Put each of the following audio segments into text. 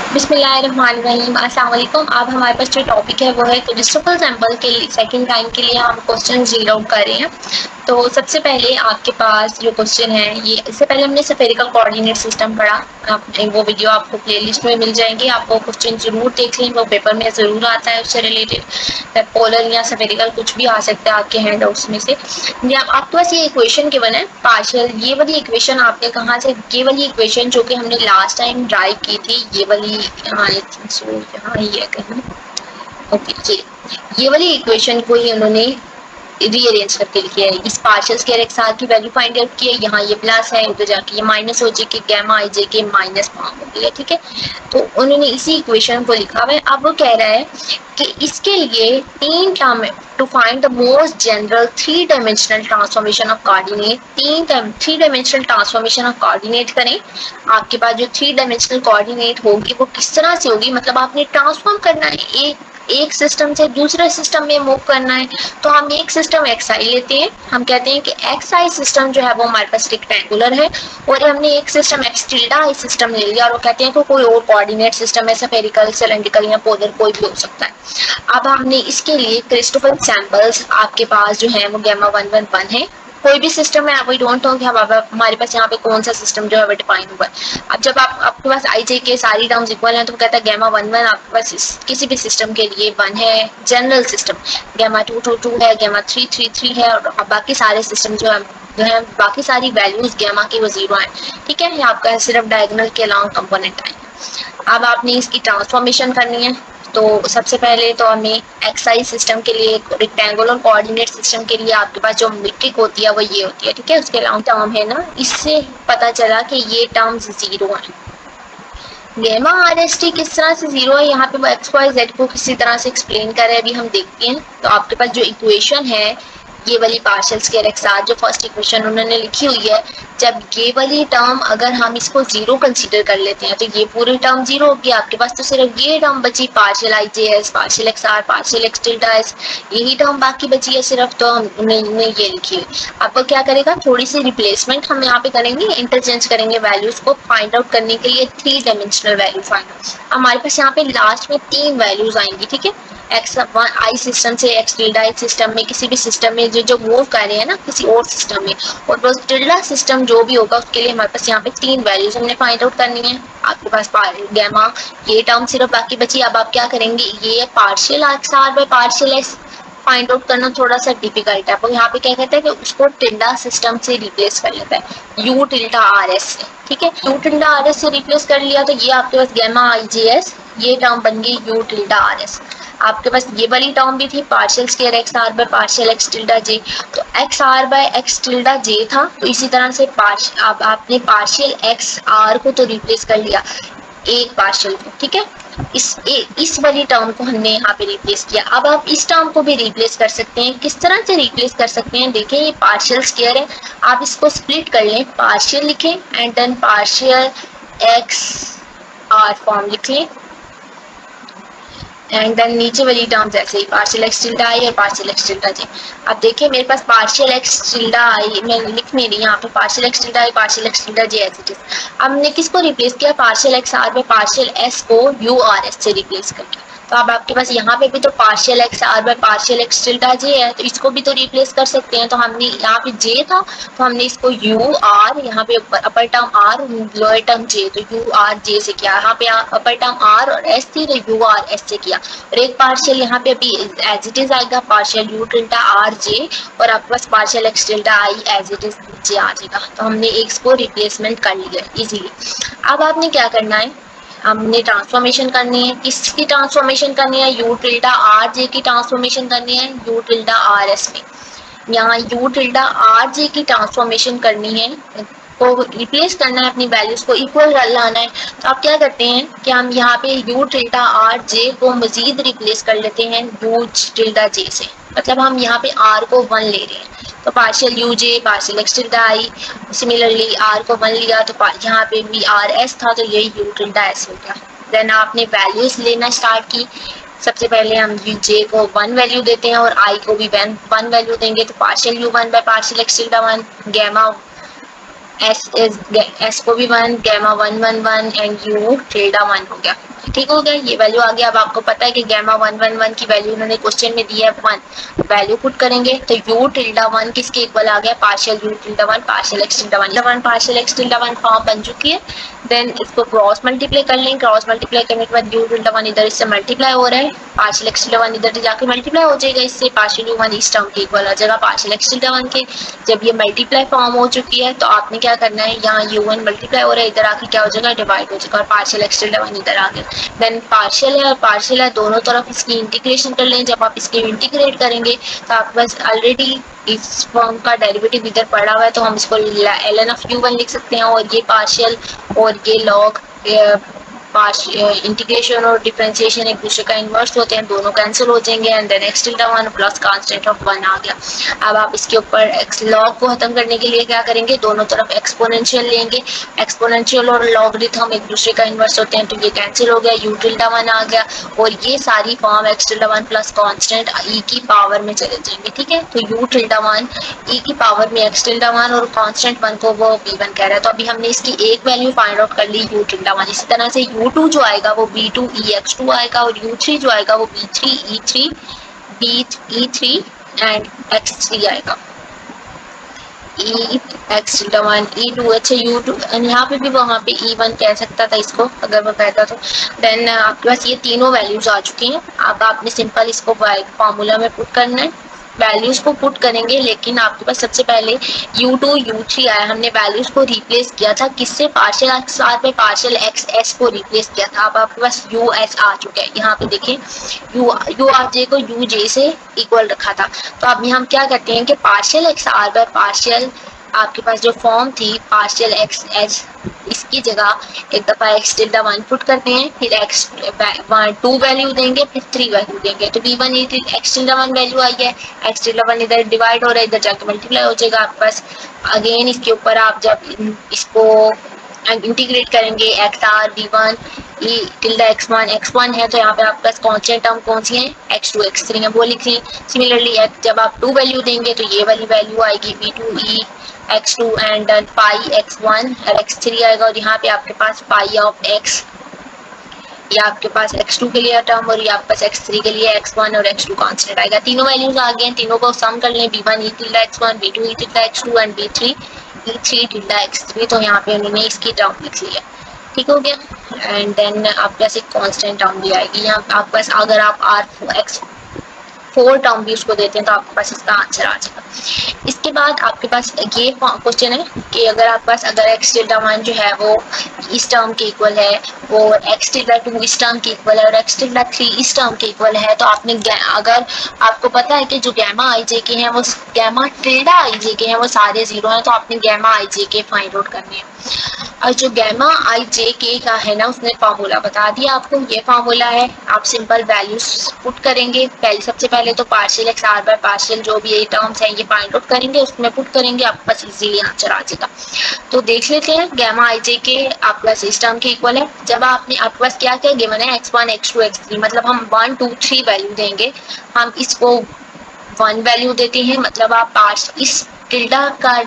बिस्मिल्लाहिर्रहमानिर्रहीम, अस्सलाम वालेकुम। अब हमारे पास जो टॉपिक है वो है क्रिस्टोफर सैम्पल के लिए सेकंड टाइम के लिए हम क्वेश्चन रीड आउट कर रहे हैं। तो सबसे पहले आपके पास जो क्वेश्चन है, ये इससे पहले हमने स्फेरिकल कोऑर्डिनेट सिस्टम पढ़ा। वो वीडियो आपको प्लेलिस्ट में मिल जाएंगी, आप वो क्वेश्चन जरूर देख लें, वो पेपर में जरूर आता है उससे रिलेटेड। पोलर या स्फेरिकल कुछ भी आ सकता है आपके हैंड आउट्स में से। आपके पास ये इक्वेशन गिवन है पार्शियल, ये वाली इक्वेशन आपने कहाँ से, ये वाली इक्वेशन जो कि हमने लास्ट टाइम ड्राइव की थी, ये वाली यहाँ ही है कहीं। ओके, ये वाली इक्वेशन को ही उन्होंने रीअरेंज करके लिखी है। इस पार्शियल स्क्वायर एक्स आर की वैल्यू फाइंड आउट की है, यहाँ ये प्लस है, उधर जाके ये माइनस हो जाएगी, गैमा आई जे के माइनस फॉर्म हो गया। ठीक है, तो उन्होंने इसी इक्वेशन को लिखा हुआ है। अब वो कह रहा है कि इसके लिए तीन term to find the most general three dimensional transformation of coordinate, three dimensional transformation of coordinate करें। आपके पास जो थ्री डायमेंशनल कोऑर्डिनेट होगी वो किस तरह से होगी, मतलब आपने ट्रांसफॉर्म करना है, एक सिस्टम से दूसरे सिस्टम में मूव करना है। तो हम एक सिस्टम एक्स आई लेते हैं, हम कहते हैं कि एक्स आई सिस्टम जो है वो हमारे पास रेक्टेंगुलर है, और हमने एक system x tilde I system ले लिया और वो कहते हैं कि कोई और कोऑर्डिनेट सिस्टम है, स्फेरिकल, सिलेंड्रिकल या पोलर, कोई भी हो सकता है। अब हमने इसके लिए क्रिस्टोफर सैंपल्स आपके पास जो है वो गैमा 111 है। कोई भी सिस्टम है, वी डोंट नो कि हमारे पास यहाँ पे कौन सा सिस्टम जो है वो डिफाइन हुआ है। अब जब आपके पास आई जे के सारी टर्म्स इक्वल हैं तो कहता है गैमा 1 आपके पास किसी भी सिस्टम के लिए 1 है, जनरल सिस्टम। गैमा 2 है, गैमा 3 है, और बाकी सारे सिस्टम जो है बाकी सारी वैल्यूज गैमा की वो 0 है। ठीक है, ये आपका सिर्फ डायगोनल के अलाउंग कंपोनेंट है। अब आपने इसकी ट्रांसफॉर्मेशन करनी है, तो सबसे पहले तो हमें एक्सआई सिस्टम के लिए, रेक्टेंगुलर कोऑर्डिनेट सिस्टम के लिए आपके पास जो मीट्रिक होती है वो ये होती है। ठीक है, उसके अलावा टर्म है ना, इससे पता चला कि ये टर्म्स 0 है। गैमा आर एस टी किस तरह से 0 है, यहाँ पे वो एक्स वाई जेड को किसी तरह से एक्सप्लेन कर रहे हैं, अभी हम देखते हैं। तो आपके पास जो इक्वेशन है, ये वाली पार्शियल स्क्वायर एक्स आर जो फर्स्ट इक्वेशन उन्होंने लिखी हुई है, जब ये वाली टर्म अगर हम इसको 0 कंसीडर कर लेते हैं तो ये पूरी टर्म 0 होगी। आपके पास तो सिर्फ ये टर्म बची, partial I J S, partial x are, partial x tilde S, यही टर्म बाकी बची है सिर्फ। तो उन्होंने ये लिखी हुई। आपको क्या करेगा, थोड़ी सी रिप्लेसमेंट हम यहाँ पे करेंगे, इंटरचेंज करेंगे वैल्यूज को फाइंड आउट करने के लिए, three dimensional value find out. हमारे पास यहाँ पे लास्ट में 3 वैल्यूज आएंगी। ठीक है, एक्स आई सिस्टम से एक्स टिल्डा सिस्टम में, किसी भी सिस्टम में जो मूव कर रहे हैं ना किसी और सिस्टम में, और वो टिल्डा सिस्टम जो भी होगा उसके लिए हमारे पास यहाँ पे 3 वैल्यूज हमने फाइंड आउट करनी है। आपके पास गैमा ये टर्म सिर्फ बाकी बची। अब आप क्या करेंगे, ये partial x are by partial X find out करना थोड़ा सा डिफिकल्ट है। अब यहाँ पे क्या कहते हैं कि उसको टिल्डा सिस्टम से रिप्लेस कर लेता है, यू टिल्डा आर एस से। ठीक है, यू टिल्डा आर एस से रिप्लेस कर लिया तो ये आपके पास गैमा आई जे एस, ये टर्म बन गई यू टिल्डा आर एस। आपके पास ये वाली टर्म भी थी, partial square x are by partial x tilde j, तो x are by x tilde j था, तो इसी तरह से अब आपने पार्शियल एक्स आर को तो रिप्लेस कर लिया एक पार्शियल को। ठीक है, इस वाली टर्म को हमने यहाँ पे रिप्लेस किया। अब आप इस टर्म को भी रिप्लेस कर सकते हैं, किस तरह से रिप्लेस कर सकते हैं, देखिए ये पार्शियल स्क्वायर है, आप इसको स्प्लिट कर लें, पार्शियल लिखें and then partial x R form लिख लें, एंड देन नीचे वाली टर्म जैसे ही पार्शियल एक्स टिल्डा आई और पार्शियल एक्स टिल्डा जे। अब देखिए मेरे पास पार्शियल एक्स टिल्डा आई, मैं लिख नहीं रही यहाँ पे, partial x tilde I, partial x tilde J as it is. अब हमने किसको रिप्लेस किया, पार्शियल एक्स आर में पार्शियल एस को यू आर एस से रिप्लेस करके। तो अब आपके पास यहाँ पे भी तो partial x are by partial x tilde j है, तो इसको भी तो रिप्लेस कर सकते हैं। तो हमने यहाँ पे जे था तो हमने इसको यू आर, यहाँ पे अपर टर्म आर, लोअर टर्म जे, तो यू आर जे से किया। यहाँ पे अपर टर्म आर और एस थी तो यू आर एस से किया, और एक पार्शियल यहाँ पे अभी एज इट इज आएगा, partial u tilde r j, और आपके पास partial x tilde i as it is j आ जाएगा। तो हमने एक को रिप्लेसमेंट कर लिया इजीली। अब आपने क्या करना है, हमने ट्रांसफॉर्मेशन करनी है, किसकी ट्रांसफॉर्मेशन करनी है, यू टिल्डा आर जे की ट्रांसफॉर्मेशन करनी है यू टिल्डा आर एस में। यहाँ यू टिल्डा आर जे की ट्रांसफॉर्मेशन करनी है, को रिप्लेस करना है, अपनी वैल्यूज को इक्वल लाना है। तो आप क्या करते हैं कि हम यहाँ पे यू टिल्डा आर जे को मजीद रिप्लेस कर लेते हैं यू टिल्डा जे से, मतलब हम यहाँ पे आर को 1 ले रहे हैं, तो partial U J partial x tilde I, similarly R को 1 लिया तो यहाँ पे भी आर एस था तो ये यू टिल्डा एस हो गया। देन आपने वैल्यूज लेना स्टार्ट की। सबसे पहले हम जे को 1 वैल्यू देते हैं और आई को भी 1 वैल्यू देंगे, तो partial U 1 by partial x tilde 1, gamma S को भी 1, गैमा 1 1 1 एंड यू टिल्डा 1 हो गया। ठीक हो गया, ये वैल्यू आ गया। अब आपको पता है कि गैमा 1 1 1 की वैल्यू उन्होंने क्वेश्चन में दी है 1, वैल्यू पुट करेंगे तो यू टिल्डा 1 किसके इक्वल आ गया, partial u tilde 1 partial x tilde 1 partial x tilde 1 form बन चुकी है। देन इसको क्रॉस मल्टीप्लाई कर लेंगे, क्रॉस मल्टीप्लाई करने के बाद यू टिल्डा 1 इधर इससे मल्टीप्लाई हो रहा है, पार्शियल एक्स टिल्डा 1 इधर जाके मल्टीप्लाई हो जाएगा इससे, पार्शियल यू 1 इस टर्म के इक्वल आ जाएगा पार्शियल एक्स टिल्डा 1 के। जब ये मल्टीप्लाई फॉर्म हो चुकी है तो आपने क्या करना है, यहाँ u1 मल्टीप्लाई हो रहा है, इधर आके क्या हो जाएगा, डिवाइड हो जाएगा और पार्शियल एक्स टिल्डा 1 इधर आ गया। देन पार्शियल है और पार्शियल है, दोनों तरफ इसकी इंटीग्रेशन कर लें। जब आप इसके इंटीग्रेट करेंगे तो आपके पास ऑलरेडी इस फॉर्म का डेरिवेटिव इधर पड़ा हुआ है, तो हम इसको ln ऑफ u1 लिख सकते हैं, और ये पार्शियल और ये लॉग इंटीग्रेशन और डिफरेंशिएशन एक दूसरे का इन्वर्स होते हैं, दोनों कैंसिल हो जाएंगे and then X tilde 1 plus constant of 1 आ गया। अब आप इसके ऊपर एक्स लॉग को खत्म करने के लिए क्या करेंगे, दोनों तरफ एक्सपोनेंशियल लेंगे, एक्सपोनेंशियल और लॉगरिथम एक दूसरे का इन्वर्स होते हैं, तो ये कैंसिल हो गया, यू टिल्डा 1 आ गया और ये सारी form x tilde 1 plus constant E की पावर में चले जाएंगे। ठीक है, तो यू टिल्डा 1 ई की पावर में एक्स टिल्डा 1 और कांस्टेंट 1 को वो b1 कह रहा है, तो अभी हमने इसकी एक वैल्यू फाइंड आउट कर ली यू टिल्डा 1। इसी तरह से u2 जो आएगा वो b2 ex2 आएगा और u3 जो आएगा वो b3 e3 एंड x3 आएगा, e x टिल्डा 1 e2। अच्छा u2 यहाँ पे भी वहाँ पे e1 कह सकता था इसको अगर वो कहता तो। देन आपके पास ये तीनों वैल्यूज आ चुकी हैं। अब आपने सिंपल इसको फार्मूला में पुट करना है, वैल्यूज को पुट करेंगे, लेकिन आपके पास सबसे पहले u2 u3 आया, हमने वैल्यूज को रिप्लेस किया था किससे, पार्शियल एक्स आर पे पार्शियल एक्स एस को रिप्लेस किया था। अब आपके पास यू एस आ चुका है, यहाँ पे देखें यू आर जे को यू जे से इक्वल रखा था, तो अब हम क्या करते हैं कि partial x are by partial आपके पास जो फॉर्म थी पार्शियल एक्स एच, इसकी जगह एक दफा एक्स टिल्डा 1 पुट करते हैं, फिर एक्स 2 वैल्यू देंगे, फिर 3 वैल्यू देंगे, तो b1 एक्स टिल्डा 1 वैल्यू आई है, एक्स टिल्डा 1 इधर डिवाइड हो रहा है, इधर जाके मल्टीप्लाई हो जाएगा आपके पास। अगेन इसके ऊपर आप जब इसको इंटीग्रेट करेंगे x are b1 E tilde x1 है, तो यहाँ पे आपके पास कांस्टेंट टर्म कौन सी है, x2 x3 है, वो लिखिए। सिमिलरली जब आप 2 वैल्यू देंगे तो ये वाली वैल्यू आएगी b2 e x2 and pi x1 और x3 आएगा, और यहाँ पे आपके पास पाई ऑफ x, ये आपके पास x2 के लिए टर्म और ये आपके पास x3 के लिए x1 और x2 कांस्टेंट आएगा। तीनों वैल्यूज आ गए हैं, तीनों को सम कर लें, b1 e tilde x1 b2 e tilde x2 and b3 e3 tilde x3, तो यहाँ पे उन्होंने इसकी टर्म लिख ली है। ठीक हो गया, एंड देन आपके पास एक कांस्टेंट टर्म भी आएगी यहाँ आपके पास, अगर आप r4 टर्म भी उसको देते हैं तो आपके पास इसका आंसर आ जाएगा। इसके बाद आपके पास ये क्वेश्चन है कि अगर आपके पास अगर एक्स टिल्डा 1 जो है वो इस टर्म के इक्वल है और एक्स टिल्डा 2 इस टर्म के इक्वल है और एक्स टिल्डा 3 इस टर्म के इक्वल है, तो आपने अगर आपको पता है कि जो गैमा आई जे के हैं वो गैमा टिल्डा आई जे के हैं वो सारे जीरो हैं, तो आपने गैमा आई जे के फाइंड आउट करने हैं। और जो गैमा आई जे के का है ना उसने फार्मूला बता दिया आपको, ये फार्मूला है, आप सिंपल वैल्यूज पुट करेंगे, पहले सबसे पहले तो partial x are by partial जो भी ये टर्म्स हैं ये फाइंड आउट करेंगे, उसमें पुट करेंगे, आपके पास इजीली आंसर आ जाएगा। तो देख लेते हैं गैमा आई जे के आपके पास इस टर्म के इक्वल है। जब आपने आपके पास क्या क्या गिवन है x1 x2 x3, मतलब हम 1 2 3 वैल्यू देंगे, हम इसको 1 वैल्यू देते हैं, मतलब आप इस टिल्डा का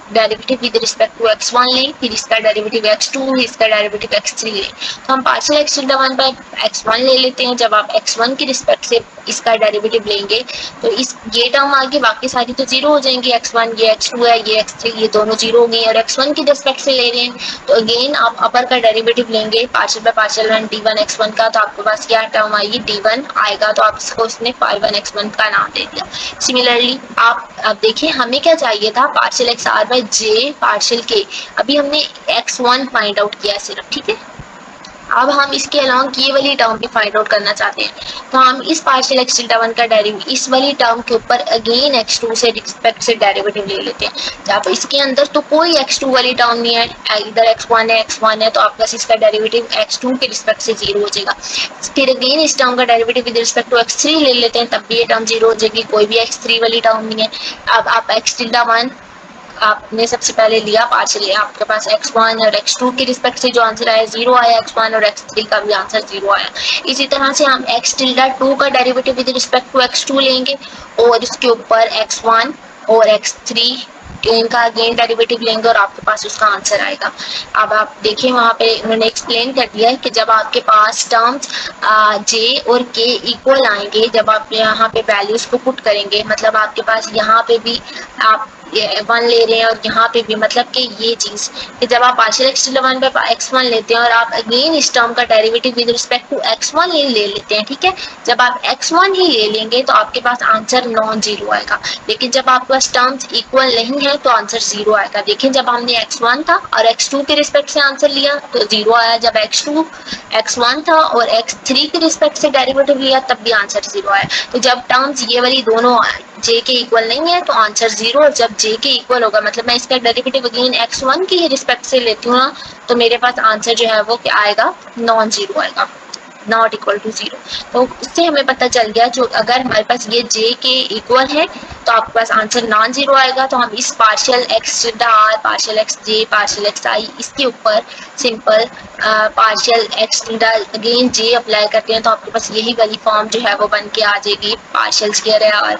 derivative with respect to x1 लें, फिर इसका डेरिवेटिव x2, इसका डेरिवेटिव x3 लें, तो हम partial x tilde 1 bye x1 ले लेते हैं। जब आप x1 की रिस्पेक्ट से इसका डेरिवेटिव लेंगे तो इस ये टर्म आगे बाकी सारी तो जीरो हो जाएंगी, x1 ये x2 है ये x3 ये दोनों जीरो हो गई, और x1 की रिस्पेक्ट से ले रहे हैं तो अगेन आप अपर का डेरिवेटिव लेंगे partial by partial d1 x1 का, तो आपके पास क्या टर्म आएगी d1 आएगा, तो आप इसको उसने 5 x1 का नाम दे दिया। सिमिलरली आप अब देखिए हमें क्या चाहिए था partial x are by J partial K, अभी हमने x1 फाइंड आउट किया सिर्फ, ठीक है। अब हम इसके अलावा ये वाली टर्म भी फाइंड आउट करना चाहते हैं, तो हम इस पार्शियल एक्स टिल्डा 1 का डेरिवेटिव इस वाली टर्म के ऊपर अगेन x2 से रिस्पेक्ट से डेरिवेटिव ले लेते हैं। जब इसके अंदर तो कोई x2 वाली टर्म नहीं है, इधर x1 है तो आपका इसका डेरिवेटिव x2 के रिस्पेक्ट से जीरो हो जाएगा। फिर अगेन इस टर्म का derivative with respect to x3 ले लेते हैं, तब भी ये टर्म जीरो हो जाएगी, कोई भी x3 वाली टर्म नहीं है। अब आप एक्स टिल्डा 1 आपने सबसे पहले लिया पार्शियल, आपके पास x1 और x2 के रिस्पेक्ट से जो आंसर आया जीरो आया, x1 और x3 का भी आंसर जीरो आया। इसी तरह से हम x टिल्डा 2 का derivative with respect to x2 लेंगे और इसके ऊपर x1 और x3 इनका अगेन डेरिवेटिव लेंगे और आपके पास उसका आंसर आएगा। अब आप देखिए वहाँ पे उन्होंने एक्सप्लेन कर दिया है कि जब आपके पास टर्म्स जे और के इक्वल आएंगे, जब आप यहाँ पे वैल्यूज को पुट करेंगे, मतलब आपके पास यहाँ पे भी आप 1 ले रहे हैं और यहाँ पे भी, मतलब कि ये चीज कि जब आप पार्शियल x1 पे x1 लेते हैं और आप अगेन इस टर्म का derivative with respect to x1 ले लेते हैं, ठीक है, जब आप x1 ही ले लेंगे तो आपके पास आंसर नॉन जीरो आएगा। लेकिन जब आपके पास टर्म्स इक्वल नहीं है तो आंसर जीरो आएगा। देखिए जब हमने x1 था और x2 के रिस्पेक्ट से आंसर लिया तो जीरो आया, जब x1 था और x3 के रिस्पेक्ट से डेरिवेटिव लिया तब भी आंसर जीरो आया। तो जब टर्म्स ये वाली दोनों जे के इक्वल नहीं है तो आंसर जीरो, और जब जे के इक्वल होगा, मतलब मैं इसका डेरिवेटिव अगेन x1 की रिस्पेक्ट से लेती हूँ ना, तो मेरे पास आंसर जो है वो क्या आएगा, नॉन जीरो आएगा, नॉट इक्वल टू जीरो। तो इससे हमें पता चल गया जो अगर हमारे पास ये जे के इक्वल है तो आपके पास आंसर नॉन जीरो आएगा। तो हम इस partial x are, partial x j, partial x i, इसके ऊपर simple partial x again j apply करते हैं तो आपके पास यही वाली फॉर्म जो है वो बन के आ जाएगी, partial square R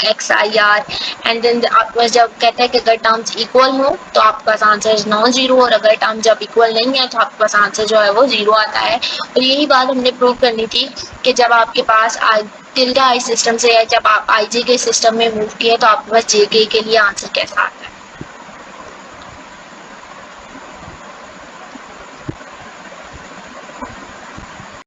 X I R. And then आपके पास जब कहता है कि अगर टर्म्स इक्वल हो तो आपके पास आंसर नॉन जीरो, और अगर टर्म जब इक्वल नहीं है तो आपके पास आंसर जो है वो जीरो आता है। और यही बात हमने प्रूव करनी थी कि जब आपके पास टिल्डा आई सिस्टम से है, जब आप आईजे के सिस्टम में मूव किए तो आपके पास जेके के लिए आंसर कैसा आता है।